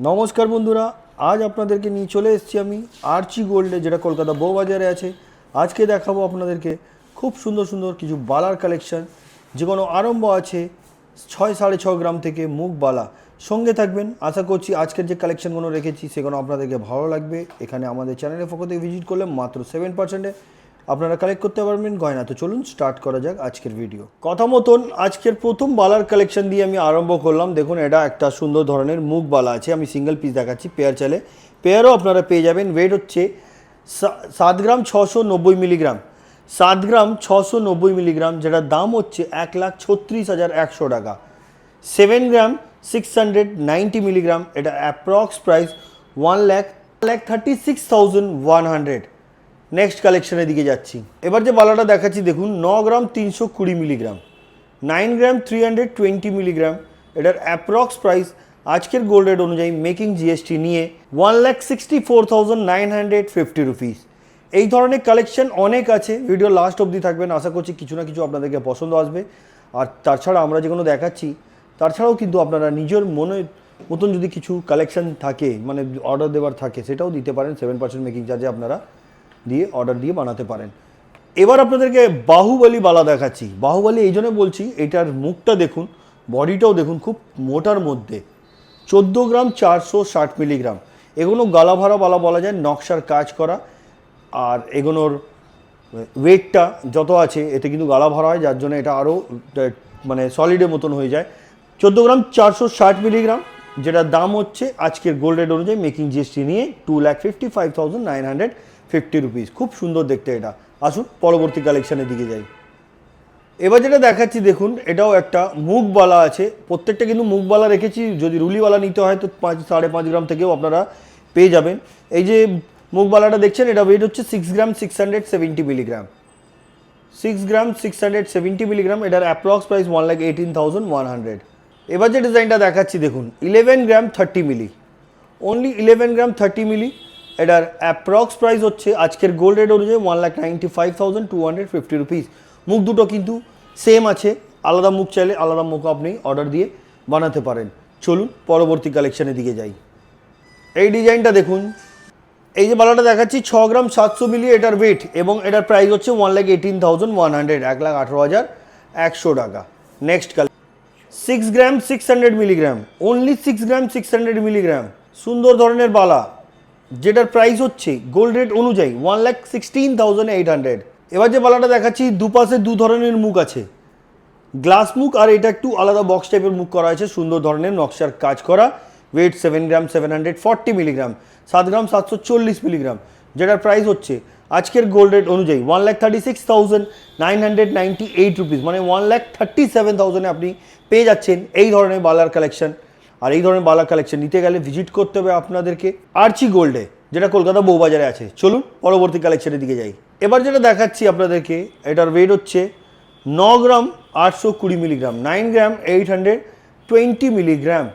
নমস্কার বন্ধুরা, আজ আপনাদেরকে নিয়ে চলে এসেছি আমি আর্চি গোল্ডে, যেটা কলকাতা বউবাজারে আছে। আজকে দেখাবো আপনাদেরকে খুব সুন্দর সুন্দর কিছু বালার কালেকশন, যেগুলো আরম্ভ আছে 6-6.5 গ্রাম থেকে মুখ বালা। সঙ্গে থাকবেন, আশা করছি আজকের যে কালেকশনগুলো রেখেছি সেগুলো আপনাদেরকে ভালো লাগবে। এখানে আমাদের চ্যানেলের পক্ষ থেকে ভিজিট করলে মাত্র 7%-এ আপনারা কালেক্ট করতে পারবেন গয়না। তো চলুন স্টার্ট করা যাক আজকের ভিডিও। কথা মতন আজকের প্রথম বালার কালেকশন দিয়ে আমি আরম্ভ করলাম। দেখুন, এটা একটা সুন্দর ধরনের মুখ বালা আছে। আমি সিঙ্গেল পিস দেখাচ্ছি, পেয়ার চাইলে পেয়ারও আপনারা পেয়ে যাবেন। ওয়েট হচ্ছে 7 গ্রাম 690 মিলিগ্রাম, 7 গ্রাম 690 মিলিগ্রাম, যেটার দাম হচ্ছে 1,36,100 টাকা। 7 গ্রাম 690 মিলিগ্রাম, এটা অ্যাপ্রক্স প্রাইস 1,36,100। নেক্সট কালেকশনের দিকে যাচ্ছি। এবার যে বালাটা দেখাচ্ছি দেখুন, 9 গ্রাম 320 মিলিগ্রাম, 9 গ্রাম 320 মিলিগ্রাম, এটার অ্যাপ্রক্স প্রাইস আজকের গোল্ড রেট অনুযায়ী মেকিং জিএসটি নিয়ে 1,64,950 রুপিস। এই ধরনের কালেকশন অনেক আছে, ভিডিও লাস্ট অবধি থাকবেন। আশা করছি কিছু না কিছু আপনাদেরকে পছন্দ আসবে। আর তাছাড়া আমরা যেগুলো দেখাচ্ছি তাছাড়াও কিন্তু আপনারা নিজের মনের মতন যদি কিছু কালেকশন থাকে, মানে অর্ডার দেওয়ার থাকে, সেটাও দিতে পারেন। 7% মেকিং চার্জে আপনারা দিয়ে অর্ডার দিয়ে বানাতে পারেন। এবার আপনাদেরকে বাহুবলী বালা দেখাচ্ছি। বাহুবলী এই জন্য বলছি, এটার মুখটা দেখুন, বডিটাও দেখুন, খুব মোটার মধ্যে 14 গ্রাম 460 মিলিগ্রাম। এগুলো গালাভারা বালা বলা যায়, নকশার কাজ করা। আর এগুলোর ওয়েটটা যত আছে এতে কিন্তু গালা ভরা হয়, যার জন্য এটা আরও মানে সলিডের মতন হয়ে যায়। 14 গ্রাম 460 মিলিগ্রাম, যেটার দাম হচ্ছে আজকের গোল্ড রেট অনুযায়ী মেকিং জিএসটি নিয়ে 2,55,950 রুপিস। খুব সুন্দর দেখতে এটা। আসুন পরবর্তী কালেকশানের দিকে যাই। এবার যেটা দেখাচ্ছি দেখুন, এটাও একটা মুখবালা আছে। প্রত্যেকটা কিন্তু মুখবালা রেখেছি, যদি রুলিওয়ালা নিতে হয় তো 5-5.5 গ্রাম থেকেও আপনারা পেয়ে যাবেন। এই যে মুখবালাটা দেখছেন, এটা ওয়েট হচ্ছে 6 গ্রাম 670 মিলিগ্রাম, 6 গ্রাম 670 মিলিগ্রাম, এটার অ্যাপ্রক্স প্রাইস 1,18,100। এবার যে ডিজাইনটা দেখাচ্ছি দেখুন, 11 গ্রাম 30 মিলি, অনলি 11 গ্রাম 30 মিলি, এটার অ্যাপ্রক্স প্রাইস হচ্ছে আজকের গোল্ড রেট অনুযায়ী 1,95,250 রুপিস। মুখ দুটো কিন্তু সেম আছে, আলাদা মুখ চাইলে আলাদা মুখ আপনি অর্ডার দিয়ে বানাতে পারেন। চলুন পরবর্তী কালেকশানের দিকে যাই। এই ডিজাইনটা দেখুন, এই যে বালাটা দেখাচ্ছি 6 গ্রাম 700 মিলি এটার ওয়েট, এবং এটার প্রাইস হচ্ছে 1,18,100, 1,18,100 টাকা। নেক্সট কালার 6 গ্রাম 600 মিলিগ্রাম, অনলি 6 গ্রাম 600 মিলিগ্রাম, সুন্দর ধরনের বালা, যেটার প্রাইস হচ্ছে গোল্ড রেট অনুযায়ী 1,16,800। এবার যে বালাটা দেখাচ্ছি, দুপাশে দু ধরনের মুখ আছে, গ্লাস মুখ আর এটা একটু আলাদা বক্স টাইপের মুখ করা আছে, সুন্দর ধরনের নকশার কাজ করা। ওয়েট 7 গ্রাম 740 মিলিগ্রাম, 7 গ্রাম 740 মিলিগ্রাম, যেটার প্রাইস হচ্ছে আজকের গোল্ড রেট অনুযায়ী 1,36,998 রুপিস, মানে 1,37,000 আপনি পেয়ে যাচ্ছেন এই ধরনের বালার কালেকশন। আর এই ধরনের বালার কালেকশন নিতে গেলে ভিজিট করতে হবে আপনাদেরকে আর্চি গোল্ডে, যেটা কলকাতা বউবাজারে আছে। চলুন পরবর্তী কালেকশনের দিকে যাই। এবার যেটা দেখাচ্ছি আপনাদেরকে, এটার ওয়েট হচ্ছে 9 গ্রাম 820 মিলিগ্রাম, 9 গ্রাম 820 মিলিগ্রাম,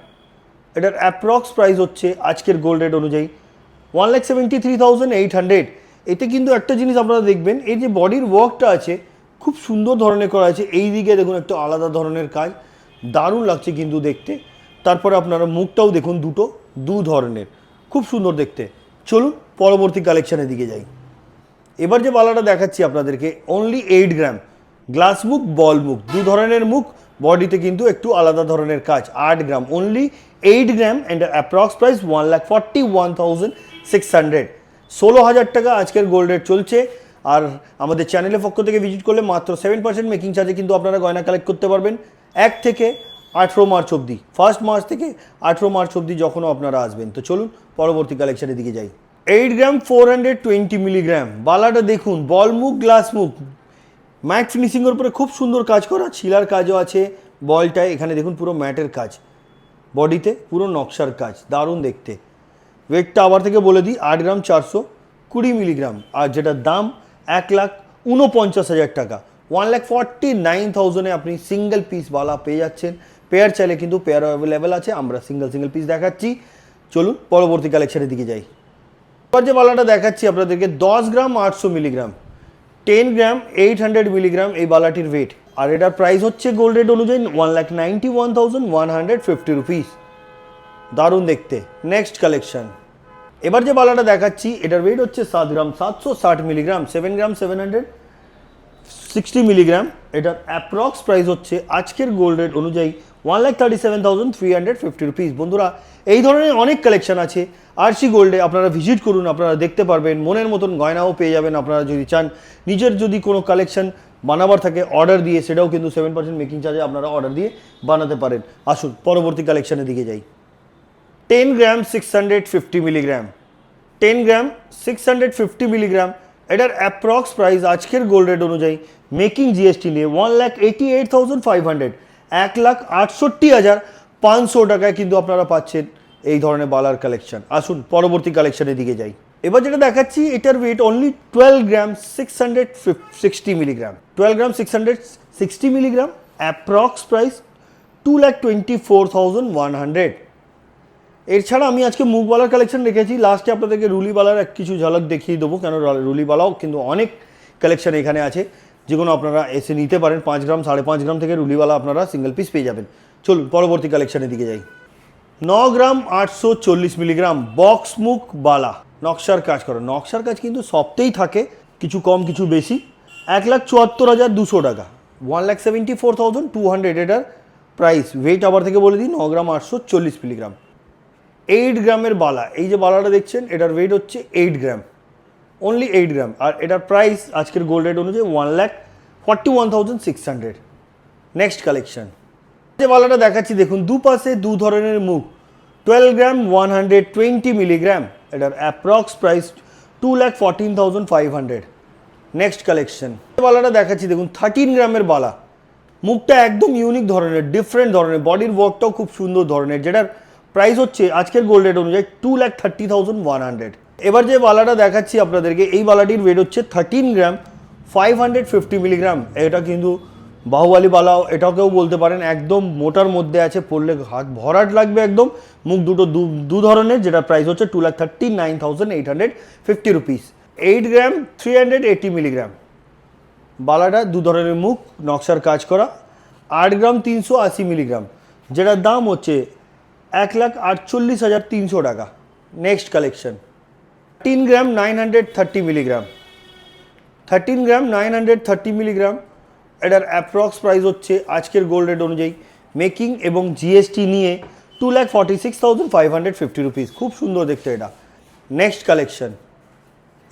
এটার অ্যাপ্রক্স প্রাইস হচ্ছে আজকের গোল্ড রেট অনুযায়ী 1,73,800। এতে কিন্তু একটা জিনিস আপনারা দেখবেন, এই যে বডির ওয়ার্কটা আছে খুব সুন্দর ধরনের করা আছে। এই দিকে দেখুন একটা আলাদা ধরনের কাজ, দারুণ লাগছে কিন্তু দেখতে। তারপরে আপনারা মুখটাও দেখুন, দু ধরনের, খুব সুন্দর দেখতে। চলুন পরবর্তী কালেকশানের দিকে যাই। এবার যে বালাটা দেখাচ্ছি আপনাদেরকে, অনলি 8 গ্রাম, গ্লাস মুখ বল মুখ, দু ধরনের মুখ, বডিতে কিন্তু একটু আলাদা ধরনের কাজ। 8 gram, only 8 gram, and approx price 1,41,600, 16,000 টাকা আজকের গোল্ড রেট চলছে। আর আমাদের চ্যানেলের পক্ষ থেকে ভিজিট করলে মাত্র 7% মেকিং চার্জে কিন্তু আপনারা গয়না কালেক্ট করতে পারবেন 1 থেকে 18 মার্চ অবধি, 1 মার্চ থেকে 18 মার্চ অবধি যখনও আপনারা আসবেন। তো চলুন পরবর্তী কালেকশানের দিকে যাই। 8 গ্রাম 420 মিলিগ্রাম, বালাটা দেখুন, বল মুখ গ্লাস মুখ, ম্যাট ফিনিশিংয়ের উপরে খুব সুন্দর কাজ করা, ছিলার কাজও আছে বলটায়। এখানে দেখুন পুরো ম্যাটের কাজ, বডিতে পুরো নকশার কাজ, দারুণ দেখতে। ওয়েটটা আবার থেকে বলে দিই, 8 গ্রাম 420 মিলিগ্রাম, আর যেটার দাম 1,49,000 টাকা, 1,49,000-এ আপনি সিঙ্গেল পিস বালা পেয়ে যাচ্ছেন। পেয়ার চাইলে কিন্তু পেয়ারও অ্যাভেলেবেল আছে, আমরা সিঙ্গেল পিস দেখাচ্ছি। চলুন পরবর্তী কালেকশানের দিকে যাই। এবার যে বালাটা দেখাচ্ছি আপনাদেরকে, 10 গ্রাম 800 মিলিগ্রাম, 10 গ্রাম 800 মিলিগ্রাম এই বালাটির ওয়েট, আর এটার প্রাইস হচ্ছে গোল্ড রেট অনুযায়ী 1,91,150 রুপিস। দারুণ দেখতে। নেক্সট কালেকশন, এবার যে বালাটা দেখাচ্ছি এটার ওয়েট হচ্ছে 7 গ্রাম 760 মিলিগ্রাম, 7 গ্রাম 760 মিলিগ্রাম। এটার অ্যাপ্রক্স প্রাইস হচ্ছে আজকের গোল্ড রেট অনুযায়ী 1,37,350 রুপিস। বন্ধুরা, এই ধরনের অনেক কালেকশন আছে আরসি গোল্ডে, আপনারা ভিজিট করুন, আপনারা দেখতে পারবেন, মনের মতন গয়নাও পেয়ে যাবেন। আপনারা যদি চান নিজের যদি কোনো কালেকশন বানাবার থাকে অর্ডার দিয়ে, সেটাও কিন্তু 7% মেকিং চার্জে আপনারা অর্ডার দিয়ে বানাতে পারেন। আসুন পরবর্তী কালেকশনের দিকে যাই। 10 গ্রাম 650 মিলিগ্রাম, 10 গ্রাম 650 মিলিগ্রাম। এটার অ্যাপ্রক্স প্রাইস আজকের গোল্ড রেট অনুযায়ী মেকিং জিএসটি নিয়ে 1,88,500, 1,68,500 টাকায় কিন্তু আপনারা পাচ্ছেন এই ধরনের বালার কালেকশন। আসুন পরবর্তী কালেকশনের দিকে যাই। এবার যেটা দেখাচ্ছি এটার ওয়েট অনলি 12 গ্রাম 660 মিলিগ্রাম, 12 গ্রাম 660 মিলিগ্রাম। Approx price 2,24,100। এছাড়া আমি আজকে মুখবালার কালেকশন রেখেছি, লাস্টে আপনাদেরকে রুলিবালার কিছু ঝলক দেখিয়ে দেবো, কেন রুলিবালাও কিন্তু অনেক কালেকশন এখানে আছে, যেগুলো আপনারা এসে নিতে পারেন। 5 গ্রাম 5.5 গ্রাম থেকে রুলিবালা আপনারা সিঙ্গেল পিস পেয়ে যাবেন। চলুন পরবর্তী কালেকশনের দিকে যাই। 9 গ্রাম 840 মিলিগ্রাম বক্স মুখ বালা, নকশার কাজ করো। নকশার কাজ কিন্তু সবতেই থাকে, কিছু কম কিছু বেশি। 1,74,200 টাকা, 1,74,200 এটার প্রাইস। ওয়েট আবার থেকে বলে দিই, 9 গ্রাম 840 মিলিগ্রাম। 8 গ্রামের বালা, এই যে বালাটা দেখছেন এটার ওয়েট হচ্ছে 8 গ্রাম, অনলি 8 গ্রাম। আর এটার প্রাইস আজকের গোল্ড রেট অনুযায়ী 1,41,600। নেক্সট কালেকশন, যে বালাটা দেখাচ্ছি দেখুন, দুপাশে দু ধরনের মুখ, 12 গ্রাম 120 মিলিগ্রাম। এটার অ্যাপ্রক্স প্রাইস 2,14,500। নেক্সট কালেকশন, যে বালাটা দেখাচ্ছি দেখুন, 13 গ্রামের বালা, মুখটা একদম ইউনিক ধরনের, ডিফারেন্ট ধরনের, বডির ওয়ার্কটাও খুব সুন্দর ধরনের, যেটার প্রাইস হচ্ছে আজকের গোল্ড রেট অনুযায়ী 2,30,100। এবার যে বালাটা দেখাচ্ছি আপনাদেরকে, এই বালাটির ওয়েট হচ্ছে 13 গ্রাম 550 মিলিগ্রাম। এটা কিন্তু বাহুবালি বালাও এটাও কেউ বলতে পারেন, একদম মোটার মধ্যে আছে, পড়লে হাত ভরাট লাগবে একদম। মুখ দুটো দু ধরনের, যেটা প্রাইস হচ্ছে 2,39,850 রুপিস। 8 গ্রাম 380 মিলিগ্রাম। বালাটা দু ধরনের মুখ, নকশার কাজ করা। 8 গ্রাম 380 মিলিগ্রাম, যেটার দাম হচ্ছে 1,48,300 টাকা। নেক্সট কালেকশন, 13 গ্রাম 930 মিলিগ্রাম, 13 গ্রাম 930 মিলিগ্রাম। এটার অ্যাপ্রক্স প্রাইস হচ্ছে আজকের গোল্ড রেট অনুযায়ী মেকিং এবং জিএসটি নিয়ে 2,46,550 রুপিস। খুব সুন্দর দেখতে এটা। নেক্সট কালেকশন,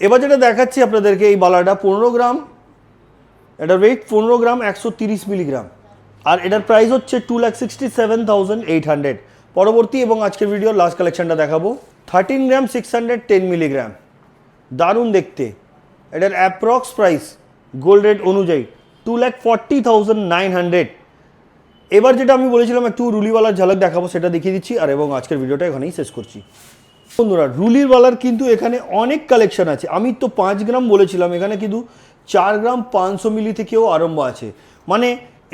এবার যেটা দেখাচ্ছি আপনাদেরকে, এই বালাটা 15 গ্রাম, এটার ওয়েট 15 গ্রাম 130 মিলিগ্রাম। আর এটার প্রাইস হচ্ছে 2,67,800। পরবর্তী এবং আজকের ভিডিওর লাস্ট কালেকশনটা দেখাবো, 13 গ্রাম 610 মিলিগ্রাম। দারুণ দেখতে। এটার অ্যাপ্রক্স প্রাইস গোল্ড রেট অনুযায়ী 2,40,900। এবার যেটা আমি বলেছিলাম একটু রুলিওয়ালার ঝলক দেখাবো, সেটা দেখিয়ে দিচ্ছি আর এবং আজকের ভিডিওটা এখানেই শেষ করছি। বন্ধুরা, রুলিওয়ালার কিন্তু এখানে অনেক কালেকশন আছে। আমি তো 5 গ্রাম বলেছিলাম, এখানে কিন্তু 4 গ্রাম 500 মিলি থেকেও আরম্ভ আছে। মানে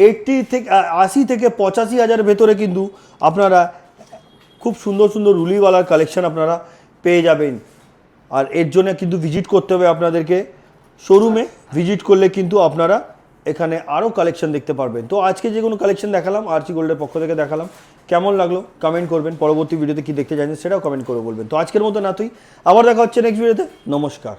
80 থেকে 85 হাজার ভেতরে কিন্তু আপনারা খুব সুন্দর সুন্দর রুলিওয়ালার কালেকশন আপনারা পেয়ে যাবেন। আর এর জন্য কিন্তু ভিজিট করতে হবে আপনাদেরকে শোরুমে। ভিজিট করলে কিন্তু আপনারা এখানে আরও কালেকশন দেখতে পারবেন। তো আজকে যে কোনো কালেকশন দেখালাম, আরসি গোল্ডের পক্ষ থেকে দেখালাম, কেমন লাগলো কমেন্ট করবেন। পরবর্তী ভিডিওতে কী দেখতে চাইছেন সেটাও কমেন্ট করে বলবেন। তো আজকের মতো না তুই, আবার দেখা হচ্ছে নেক্সট ভিডিওতে। নমস্কার।